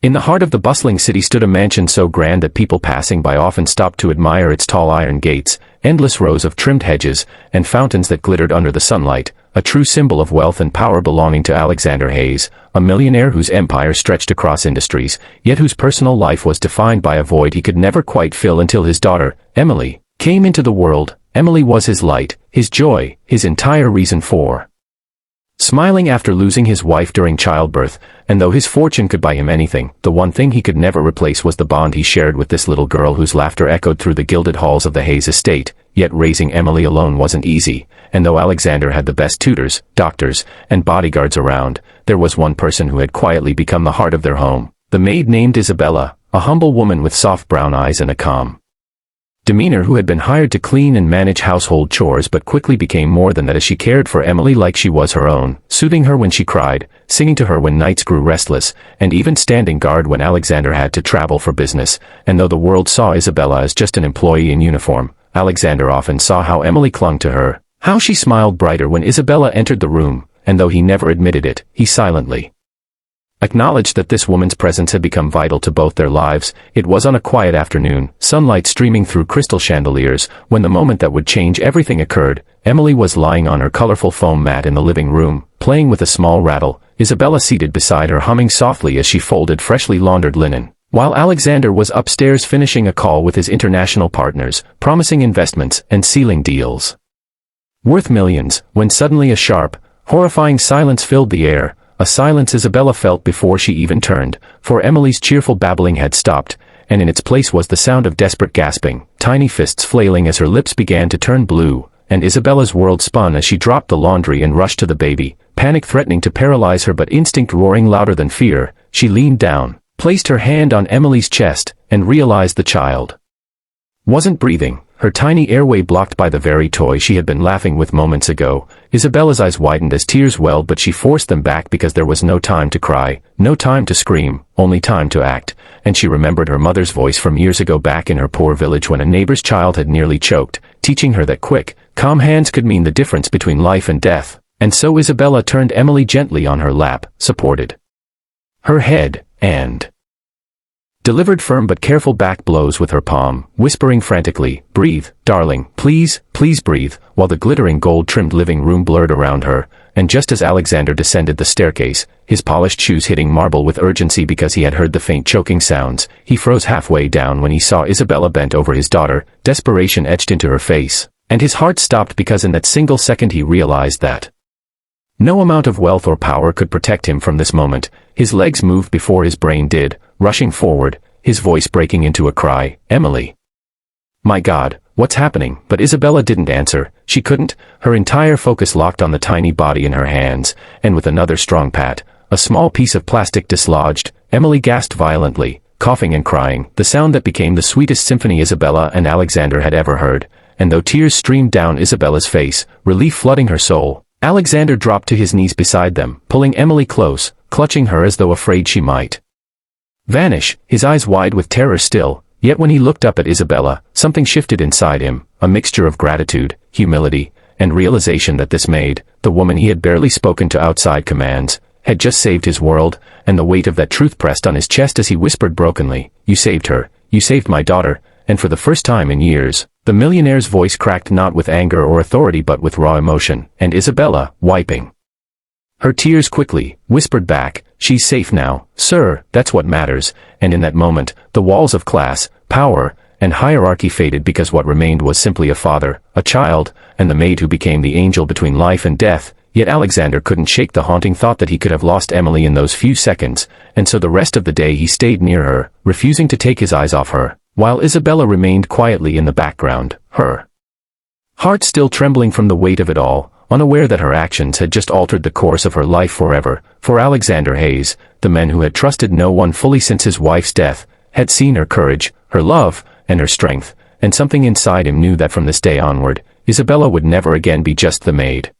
In the heart of the bustling city stood a mansion so grand that people passing by often stopped to admire its tall iron gates, endless rows of trimmed hedges, and fountains that glittered under the sunlight, a true symbol of wealth and power belonging to Alexander Hayes, a millionaire whose empire stretched across industries, yet whose personal life was defined by a void he could never quite fill until his daughter, Emily, came into the world. Emily was his light, his joy, his entire reason for smiling after losing his wife during childbirth, and though his fortune could buy him anything, the one thing he could never replace was the bond he shared with this little girl whose laughter echoed through the gilded halls of the Hayes estate. Yet raising Emily alone wasn't easy, and though Alexander had the best tutors, doctors, and bodyguards around, there was one person who had quietly become the heart of their home, the maid named Isabella, a humble woman with soft brown eyes and a calm demeanor who had been hired to clean and manage household chores but quickly became more than that as she cared for Emily like she was her own, soothing her when she cried, singing to her when nights grew restless, and even standing guard when Alexander had to travel for business. And though the world saw Isabella as just an employee in uniform, Alexander often saw how Emily clung to her, how she smiled brighter when Isabella entered the room, and though he never admitted it, he silently acknowledged that this woman's presence had become vital to both their lives. It was on a quiet afternoon, sunlight streaming through crystal chandeliers, when the moment that would change everything occurred. Emily was lying on her colorful foam mat in the living room, playing with a small rattle, Isabella seated beside her humming softly as she folded freshly laundered linen, while Alexander was upstairs finishing a call with his international partners, promising investments and sealing deals worth millions, when suddenly a sharp, horrifying silence filled the air. A silence Isabella felt before she even turned, for Emily's cheerful babbling had stopped, and in its place was the sound of desperate gasping, tiny fists flailing as her lips began to turn blue, and Isabella's world spun as she dropped the laundry and rushed to the baby, panic threatening to paralyze her but instinct roaring louder than fear. She leaned down, placed her hand on Emily's chest, and realized the child wasn't breathing, her tiny airway blocked by the very toy she had been laughing with moments ago. Isabella's eyes widened as tears welled, but she forced them back because there was no time to cry, no time to scream, only time to act. And she remembered her mother's voice from years ago back in her poor village when a neighbor's child had nearly choked, teaching her that quick, calm hands could mean the difference between life and death. And so Isabella turned Emily gently on her lap, supported her head, and delivered firm but careful back blows with her palm, whispering frantically, "Breathe, darling, please, please breathe," while the glittering gold-trimmed living room blurred around her. And just as Alexander descended the staircase, his polished shoes hitting marble with urgency because he had heard the faint choking sounds, he froze halfway down when he saw Isabella bent over his daughter, desperation etched into her face, and his heart stopped because in that single second he realized that no amount of wealth or power could protect him from this moment. His legs moved before his brain did, rushing forward, his voice breaking into a cry, "Emily! My God, what's happening?" But Isabella didn't answer. She couldn't, her entire focus locked on the tiny body in her hands, and with another strong pat, a small piece of plastic dislodged, Emily gasped violently, coughing and crying, the sound that became the sweetest symphony Isabella and Alexander had ever heard. And though tears streamed down Isabella's face, relief flooding her soul, Alexander dropped to his knees beside them, pulling Emily close, clutching her as though afraid she might vanish, his eyes wide with terror still. Yet when he looked up at Isabella, something shifted inside him, a mixture of gratitude, humility, and realization that this maid, the woman he had barely spoken to outside commands, had just saved his world. And the weight of that truth pressed on his chest as he whispered brokenly, "You saved her, you saved my daughter." And for the first time in years, the millionaire's voice cracked not with anger or authority but with raw emotion, and Isabella, wiping her tears quickly, whispered back, "She's safe now, sir, that's what matters." And in that moment, the walls of class, power, and hierarchy faded because what remained was simply a father, a child, and the maid who became the angel between life and death. Yet Alexander couldn't shake the haunting thought that he could have lost Emily in those few seconds, and so the rest of the day he stayed near her, refusing to take his eyes off her, while Isabella remained quietly in the background, her heart still trembling from the weight of it all, unaware that her actions had just altered the course of her life forever. For Alexander Hayes, the man who had trusted no one fully since his wife's death, had seen her courage, her love, and her strength, and something inside him knew that from this day onward, Isabella would never again be just the maid.